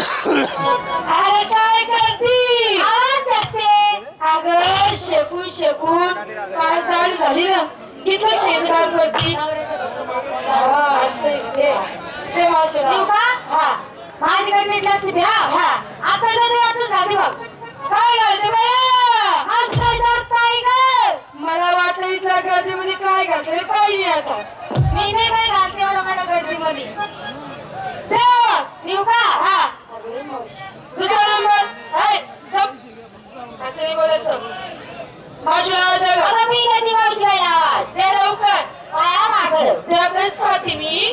अरे काय करती? आवाज शकते. अगं शेकून शेकून पाय जाडी झाली ना. किती शेत काम करती? हा, असं आहे ते. ते मावशीला. देऊ का? हा. माझ्याकडे नीट लक्ष द्या. हा. आता जर वाटत झाली बघ. काय घालते बाया? आज काय करताय ग? मला वाटलं इथल्या गर्दीमध्ये काय घालते रे, काही नाही आता. मी नाही काय घालते एवढं मोठ्या गर्दीमध्ये. देव! देऊ का? हा. अरे मावशी. दुसरा नंबर. हाय, गप. असं नाही बोलायचं. मावशीला आवाज द्या गं. अगं मी देते मावशीबाईला आवाज. दे लवकर. पाया मागं. त्याकडेच पाहते मी.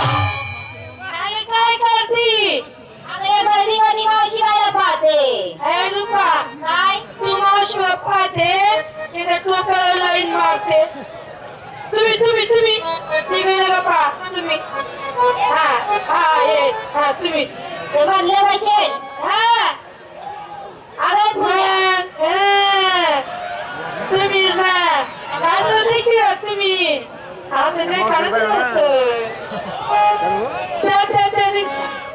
अरे काय करती? अगं या गर्दीमध्ये मावशीबाईला पाहते. अरे रुपा, काय? तू मावशीला पाहते की त्या टोप्याला लाईन मारते? तुम्ही तिकडे नका पहा. तुम्ही हा तुम्ही ते म्हणले बसेल. हा अगं पूजा. तुम्ही ना आता देखील तुम्ही आता ते करत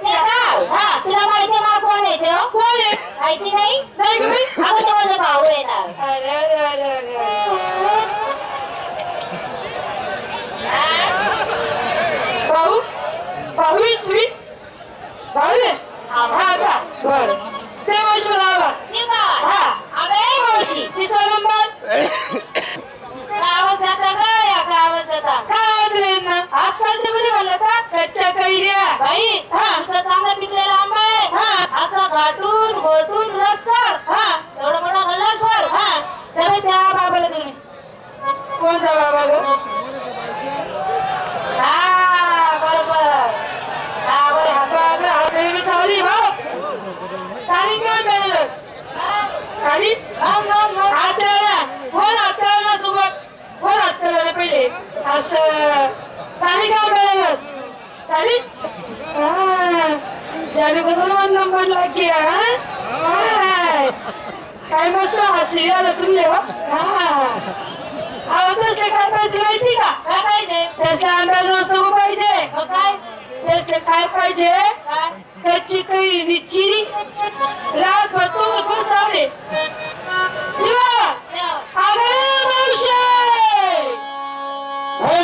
ते गाव. हा. तुला माहिती आहे कोण आहे ते? कोण आहे? माहिती नाही? नाही गं बाई. अगं तो माझा भाऊ आहे ना. अरे भाऊ आहे तुम्ही? भाऊ आहे? हा, हा का? बरं. ते मावशी मला आवाज. देऊ का? हा. अगं ए मावशी. तिसरा नंबर. काय आवाज जाता ग? या काय आवाज जाता? काय आवाज रे यांना? आजकालचे मुली म्हणलं का कच्च्या कैऱ्या. बाई, हा. तुझा चांगला पिकलेला आंबा आहे. हा. असा घाटून घोटून रस कर. हा. एवढा मोठा गल्लास भर. हा. त्यामुळे त्या बाबाला देऊन ये. कोणता बाबा ग? हा बरोबर. हा बरोबर. बापरे, हाताने मी चावली भाऊ. चाली काय बॅलन्स? हा. चाली? मग. हाताला हाताला सोबत फोन हात करायला पहिले असं चाली काय बॅलन्स? चाली? जाने कसं मला नंबर लाग गया. काय मस्त हसी आलं तुमले वा. तसले काय पाहिजे माहिती का? काय पाहिजे? तसले आंब्याला नको पाहिजे. मग काय? तसले काय पाहिजे? काय? कच्ची कैरी चिरी रात भर बसावले. अरे मावशे Hey,